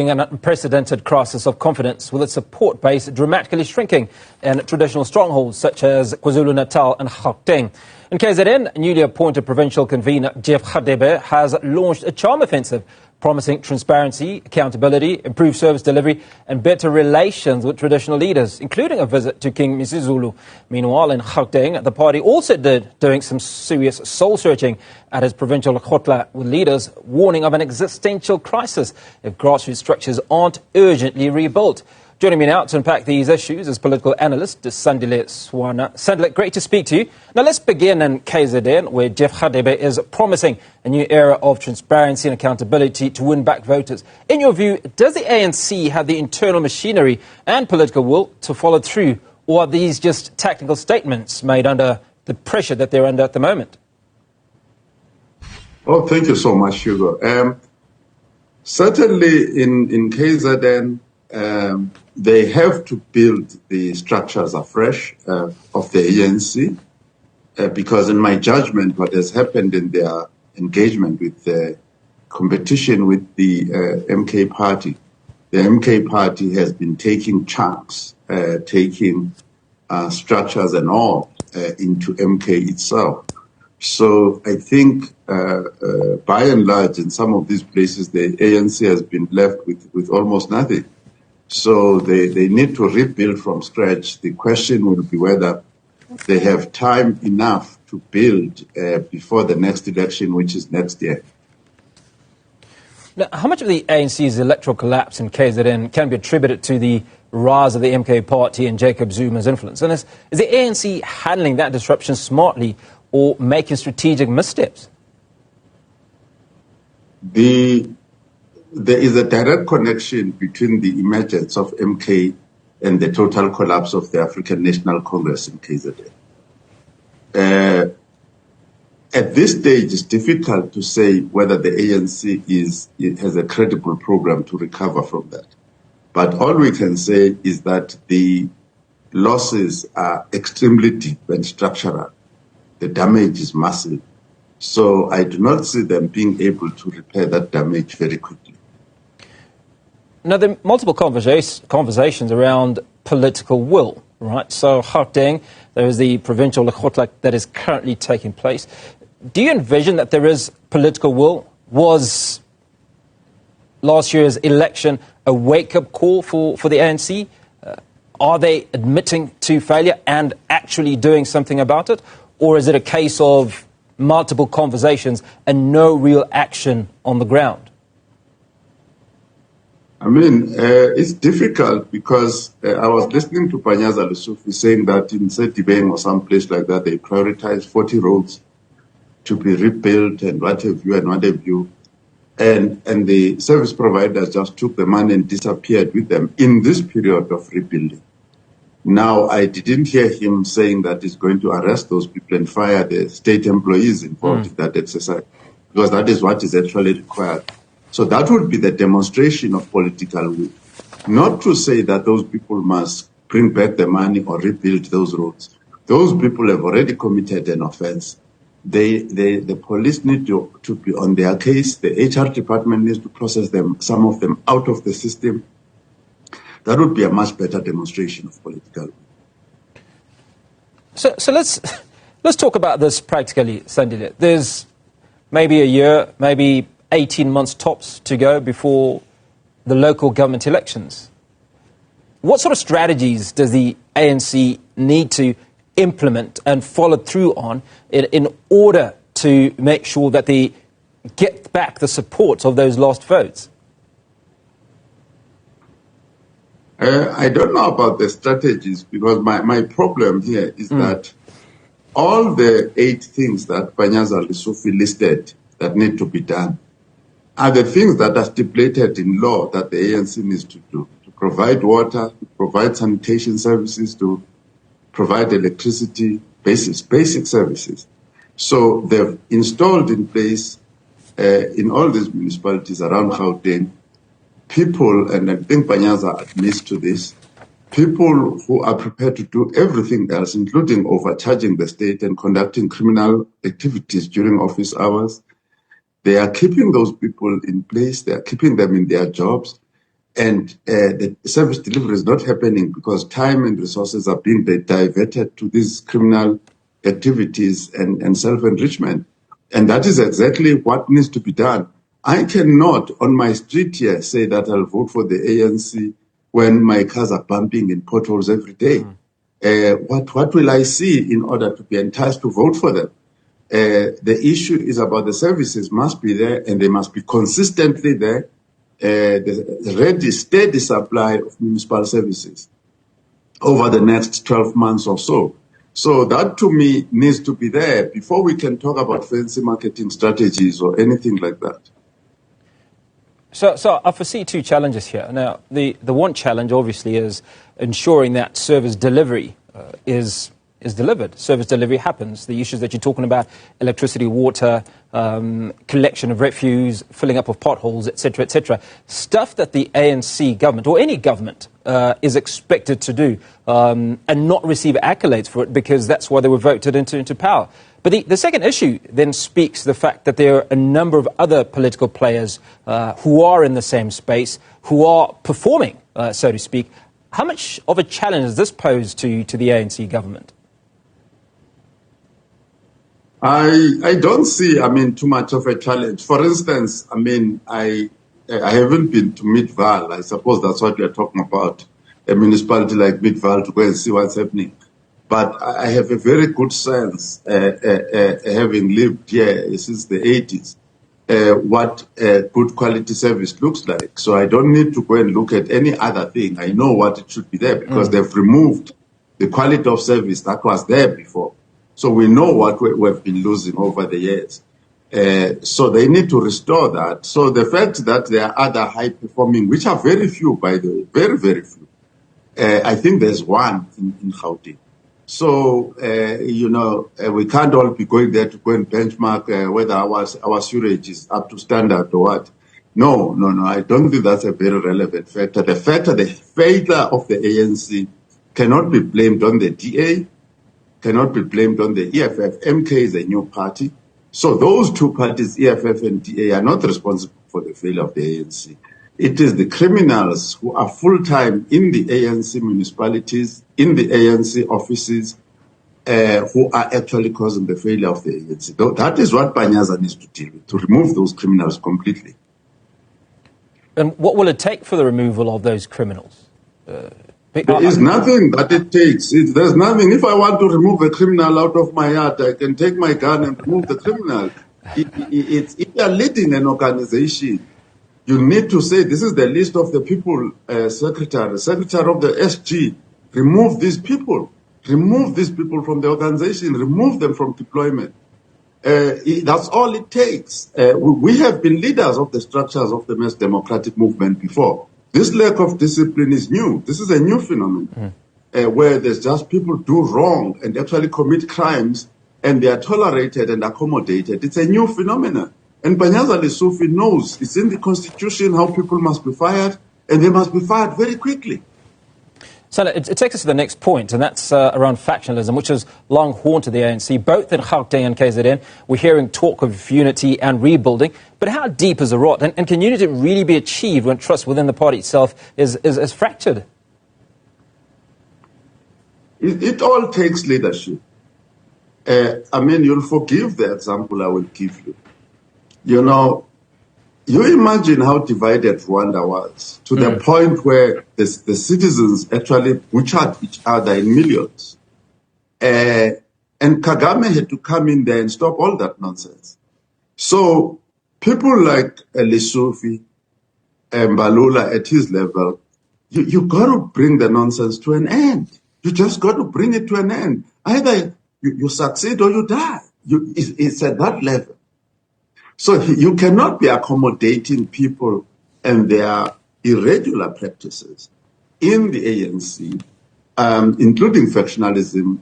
An unprecedented crisis of confidence, with its support base dramatically shrinking in traditional strongholds such as KwaZulu-Natal and Gauteng. In KZN, newly appointed provincial convener Jeff Radebe has launched a charm offensive promising transparency, accountability, improved service delivery and better relations with traditional leaders, including a visit to King Misuzulu. Meanwhile, in Gauteng, the party also doing some serious soul-searching at his provincial khotla, with leaders warning of an existential crisis if grassroots structures aren't urgently rebuilt. Joining me now to unpack these issues is political analyst Sandile Swana. Sandile, great to speak to you. Now let's begin in KZN, where Jeff Radebe is promising a new era of transparency and accountability to win back voters. In your view, does the ANC have the internal machinery and political will to follow through, or are these just tactical statements made under the pressure that they're under at the moment? Oh, thank you so much, Hugo. Certainly in KZN, they have to build the structures afresh of the ANC, because in my judgment, what has happened in their engagement with the competition with the MK party, the MK party has been taking chunks, taking structures and all into MK itself. So I think, by and large, in some of these places, the ANC has been left with almost nothing. So they need to rebuild from scratch. The question will be whether they have time enough to build before the next election, which is next year. Now, how much of the ANC's electoral collapse in KZN can be attributed to the rise of the MK party and Jacob Zuma's influence? And is the ANC handling that disruption smartly or making strategic missteps? There is a direct connection between the emergence of MK and the total collapse of the African National Congress in KZN. At this stage, it's difficult to say whether the ANC has a credible program to recover from that. But all we can say is that the losses are extremely deep and structural. The damage is massive. So I do not see them being able to repair that damage very quickly. Now, there are multiple conversations around political will, right? So, Gauteng, there is the provincial khotla that is currently taking place. Do you envision that there is political will? Was last year's election a wake-up call for the ANC? Are they admitting to failure and actually doing something about it? Or is it a case of multiple conversations and no real action on the ground? I mean, it's difficult because I was listening to Panyaza Lesufi saying that in Sandile or some place like that, they prioritize 40 roads to be rebuilt and what have you. And the service providers just took the money and disappeared with them in this period of rebuilding. Now, I didn't hear him saying that he's going to arrest those people and fire the state employees involved in that exercise, because that is what is actually required. So that would be the demonstration of political will. Not to say that those people must bring back the money or rebuild those roads. Those people have already committed an offense. The police need to be on their case. The HR department needs to process them, some of them out of the system. That would be a much better demonstration of political will. So let's talk about this practically, Sandile. There's maybe a year, maybe 18 months tops to go before the local government elections. What sort of strategies does the ANC need to implement and follow through on in order to make sure that they get back the support of those lost votes? I don't know about the strategies, because my problem here is that all the 8 things that Panyaza Lesufi listed that need to be done are the things that are stipulated in law that the ANC needs to do: to provide water, to provide sanitation services, to provide electricity, basic services. So they've installed in place in all these municipalities around Gauteng people, and I think Panyaza admits to this, people who are prepared to do everything else, including overcharging the state and conducting criminal activities during office hours. They are keeping those people in place. They are keeping them in their jobs. and the service delivery is not happening because time and resources are being diverted to these criminal activities and self-enrichment. And that is exactly what needs to be done. I cannot, on my street here, say that I'll vote for the ANC when my cars are bumping in potholes every day. What will I see in order to be enticed to vote for them? The issue is about the services must be there, and they must be consistently there. The ready, steady supply of municipal services over the next 12 months or so. So that, to me, needs to be there before we can talk about fancy marketing strategies or anything like that. So I foresee two challenges here. Now, the one challenge, obviously, is ensuring that service delivery is delivered. Service delivery happens. The issues that you're talking about, electricity, water, collection of refuse, filling up of potholes, etc., stuff that the ANC government, or any government, is expected to do and not receive accolades for it because that's why they were voted into power. But the second issue then speaks to the fact that there are a number of other political players who are in the same space, who are performing, so to speak. How much of a challenge does this pose to the ANC government? I don't see, too much of a challenge. For instance, I haven't been to Midvaal. I suppose that's what you're talking about, a municipality like Midvaal, to go and see what's happening. But I have a very good sense, having lived here since the 80s, what good quality service looks like. So I don't need to go and look at any other thing. I know what it should be there because they've removed the quality of service that was there before. So we know what we've been losing over the years. So they need to restore that. So the fact that there are other high-performing, which are very few, by the way, very, very few. I think there's one in Gauteng. So, we can't all be going there to go and benchmark whether our sewage is up to standard or what. No, I don't think that's a very relevant factor. The failure of the ANC cannot be blamed on the DA, cannot be blamed on the EFF. MK is a new party. So those two parties, EFF and DA, are not responsible for the failure of the ANC. It is the criminals who are full-time in the ANC municipalities, in the ANC offices, who are actually causing the failure of the ANC. That is what Panyaza needs to deal with, to remove those criminals completely. And what will it take for the removal of those criminals? There is nothing that it takes. There's nothing. If I want to remove a criminal out of my yard, I can take my gun and remove the criminal. If you are leading an organization, you need to say, this is the list of the people, secretary of the SG. Remove these people. Remove these people from the organization. Remove them from deployment. That's all it takes. We have been leaders of the structures of the mass democratic movement before. This lack of discipline is new. This is a new phenomenon where there's just people do wrong and actually commit crimes and they are tolerated and accommodated. It's a new phenomenon. And Panyaza Lesufi knows it's in the constitution how people must be fired, and they must be fired very quickly. So it takes us to the next point, and that's around factionalism, which has long haunted the ANC, both in Gauteng and KZN. We're hearing talk of unity and rebuilding, but how deep is the rot? And can unity really be achieved when trust within the party itself is fractured? It all takes leadership. You'll forgive the example I will give you. You imagine how divided Rwanda was to the point where the citizens actually butchered each other in millions. And Kagame had to come in there and stop all that nonsense. So people like Lesufi and Balula at his level, you got to bring the nonsense to an end. You just got to bring it to an end. Either you succeed or you die. It's at that level. So you cannot be accommodating people and their irregular practices in the ANC, including factionalism.